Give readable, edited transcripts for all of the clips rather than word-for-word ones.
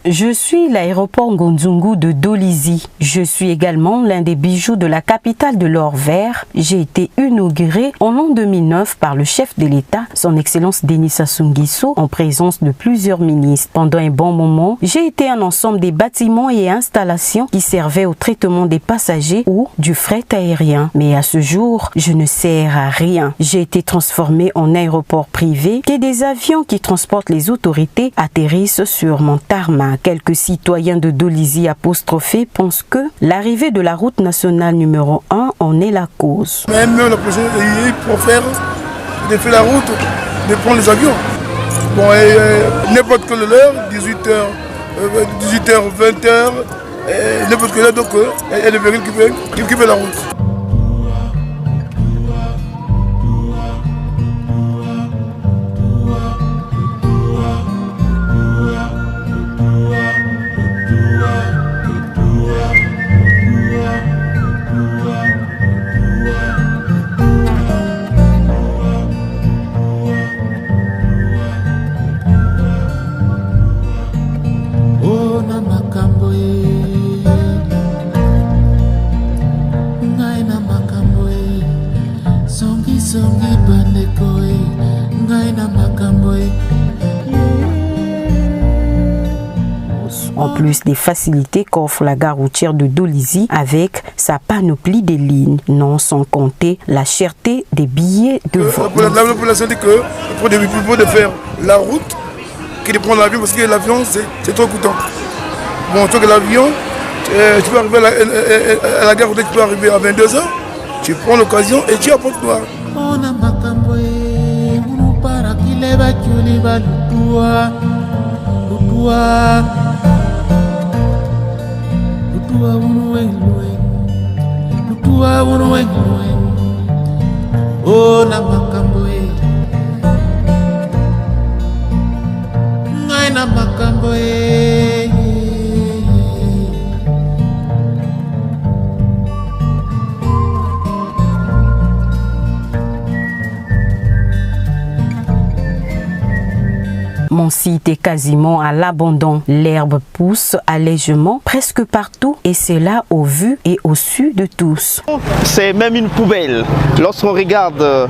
Je suis l'aéroport Ngonzungu de Dolisie. Je suis également l'un des bijoux de la capitale de l'or vert. J'ai été inauguré en l'an 2009 par le chef de l'État, son Excellence Denis Sassou Nguesso, en présence de plusieurs ministres. Pendant un bon moment, j'ai été un ensemble des bâtiments et installations qui servaient au traitement des passagers ou du fret aérien. Mais à ce jour, je ne sers à rien. J'ai été transformé en aéroport privé et des avions qui transportent les autorités atterrissent sur mon tarmac. Quelques citoyens de Dolisie apostrophés pensent que l'arrivée de la route nationale numéro 1 en est la cause. Même la prochaine, il préfère de faire la route, de prendre les avions. Bon, n'importe quelle heure, 18h, 20h, n'importe quelle heure, donc il y a des véhicules qui fait la route. En plus des facilités qu'offre la gare routière de Dolisie avec sa panoplie de lignes, non sans compter la cherté des billets de vol. La population dit que pour de faire la route, que de prendre l'avion parce que l'avion c'est trop coûteux. Bon, toi que l'avion, tu peux arriver à la gare routière, tu peux arriver à 22h, tu prends l'occasion et tu apportes toi. Oh na makambo ngai na makambo Mon site est quasiment à l'abandon. L'herbe pousse allègrement presque partout et c'est là au vu et au su de tous. C'est même une poubelle. Lorsqu'on regarde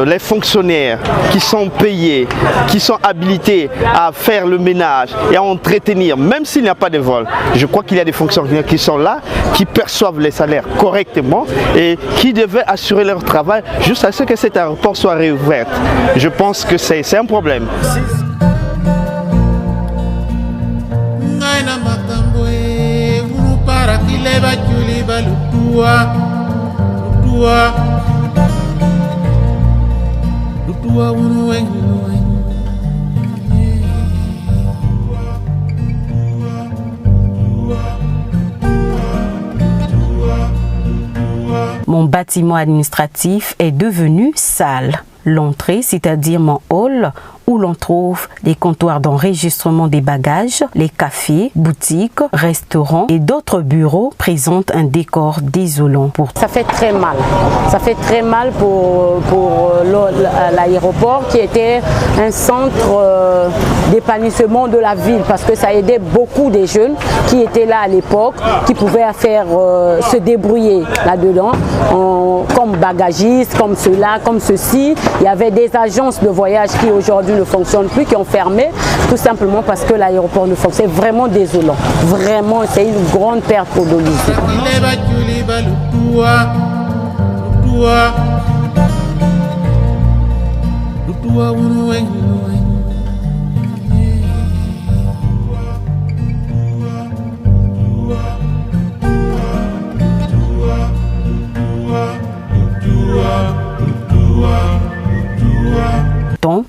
les fonctionnaires qui sont payés, qui sont habilités à faire le ménage et à entretenir, même s'il n'y a pas de vol, je crois qu'il y a des fonctionnaires qui sont là, qui perçoivent les salaires correctement et qui devaient assurer leur travail jusqu'à ce que cet aéroport soit réouvert. Je pense que c'est un problème. Mon bâtiment administratif est devenu sale. L'entrée, c'est-à-dire mon hall, où l'on trouve des comptoirs d'enregistrement des bagages, les cafés, boutiques, restaurants et d'autres bureaux présentent un décor désolant. Ça fait très mal. Ça fait très mal pour l'aéroport qui était un centre d'épanouissement de la ville parce que ça aidait beaucoup des jeunes qui étaient là à l'époque, qui pouvaient faire se débrouiller là-dedans, comme bagagistes, comme cela, comme ceci. Il y avait des agences de voyage qui aujourd'hui ne fonctionnent plus, qui ont fermé, tout simplement parce que l'aéroport ne fonctionne. C'est vraiment désolant. Vraiment, c'est une grande perte pour Dolisie.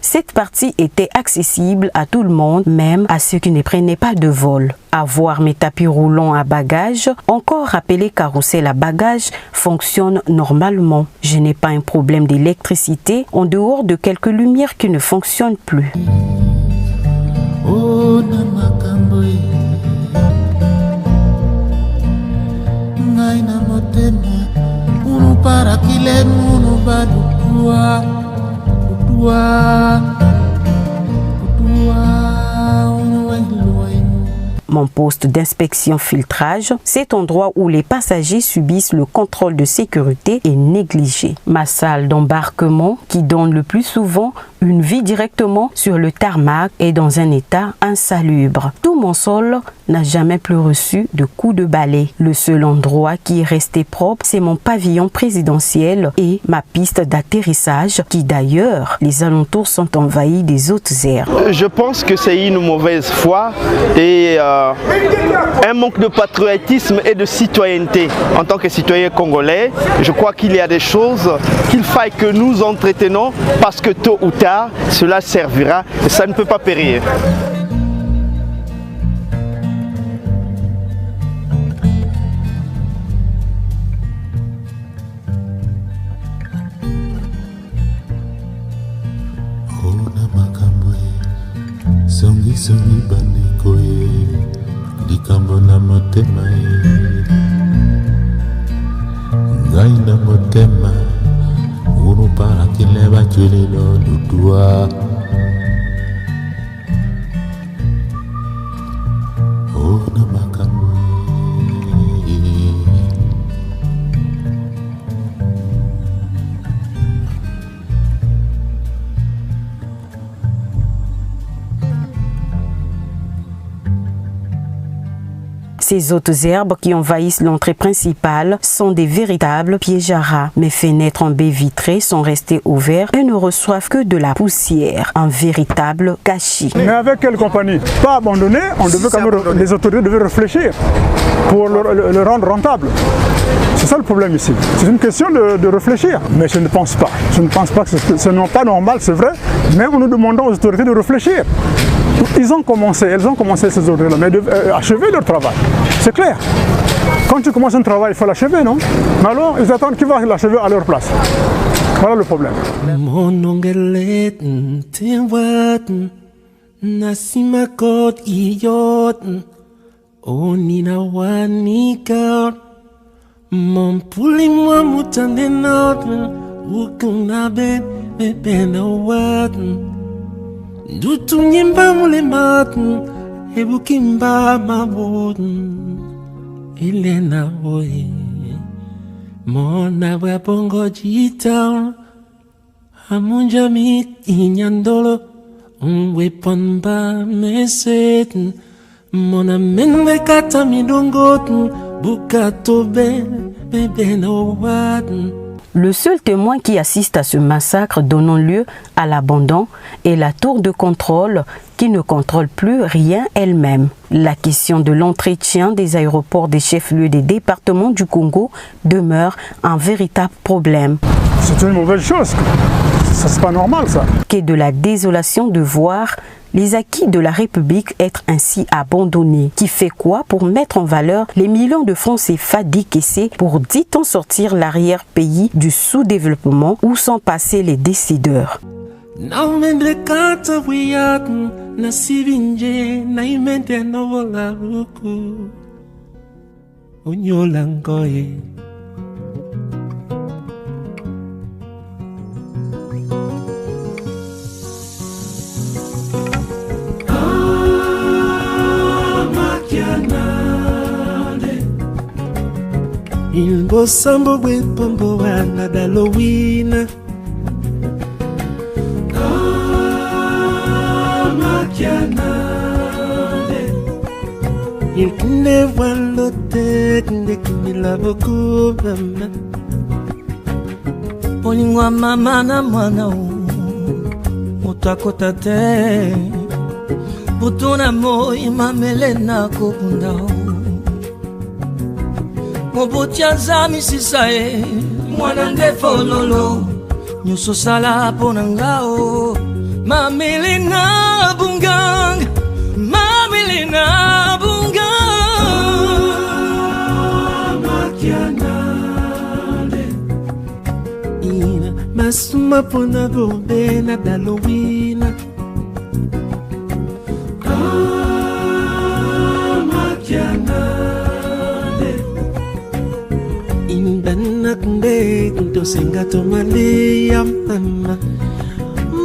Cette partie était accessible à tout le monde, même à ceux qui ne prenaient pas de vol. Avoir mes tapis roulants à bagages, encore appelés carrousel à bagages, fonctionne normalement. Je n'ai pas un problème d'électricité en dehors de quelques lumières qui ne fonctionnent plus. Mon poste d'inspection filtrage, cet endroit où les passagers subissent le contrôle de sécurité est négligé. Ma salle d'embarquement, qui donne le plus souvent une vue directement sur le tarmac, est dans un état insalubre. Tout mon sol n'a jamais plus reçu de coup de balai. Le seul endroit qui est resté propre, c'est mon pavillon présidentiel et ma piste d'atterrissage, qui d'ailleurs, les alentours sont envahis des autres herbes. Je pense que c'est une mauvaise foi et un manque de patriotisme et de citoyenneté. En tant que citoyen congolais, je crois qu'il y a des choses qu'il faille que nous entretenons parce que tôt ou tard, cela servira et ça ne peut pas périr. Songi bandeko ye likambo na motema ye ngai na motema unu paraki leba tulilo ludua ona makambo ye. Ces autres herbes qui envahissent l'entrée principale sont des véritables pièges à rats. Mes fenêtres en baies vitrées sont restées ouvertes et ne reçoivent que de la poussière. Un véritable gâchis. Mais avec quelle compagnie? Pas abandonné, les autorités devaient réfléchir pour le rendre rentable. C'est ça le problème ici. C'est une question de réfléchir. Mais je ne pense pas. Je ne pense pas que ce n'est pas normal, c'est vrai. Mais nous demandons aux autorités de réfléchir. Elles ont commencé ces autorités-là, mais achever leur travail. C'est clair. Quand tu commences un travail, il faut l'achever, non? Mais alors, ils attendent qui va l'achever à leur place. Voilà le problème. Mon puli moi mutande not ukuna be bena wat dutu nyimba mule mat ebukimba mabod ilena boy mona wa bongo jita amunja mit inyandolo weapon ba meset mona menwe kata midongot. Le seul témoin qui assiste à ce massacre donnant lieu à l'abandon est la tour de contrôle qui ne contrôle plus rien elle-même. La question de l'entretien des aéroports des chefs-lieux des départements du Congo demeure un véritable problème. C'est une mauvaise chose. Ça, c'est pas normal, ça. Qu'est de la désolation de voir les acquis de la République être ainsi abandonnés. Qui fait quoi pour mettre en valeur les millions de francs CFA décaissés pour, dit-on, sortir l'arrière-pays du sous-développement où sont passés les décideurs? Il bosambo bwe pombo wana dalowina il ne voit l'hôtel de kimila beaucoup mama Polingwa mama na mwana mutakota te Butuna mo imamele na kokunda Mobotia zami sisae mwana ndefololo nyuso sala ponangao Mamilina bungang Mamilina bungang Makianale Ina masuma pona bobena dalowina Makianale Inbanak de Senga to Malia Mama.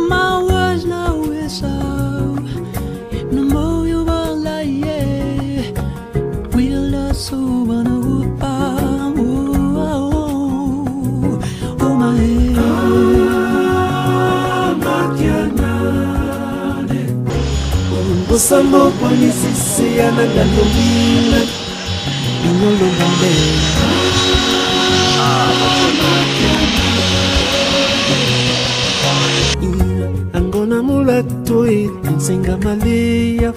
My words now is so. No more you are like, we'll also wanna whoop. Oh my head. Sambo polisi se anangalomile inolongande angona mulatoi nsenga malia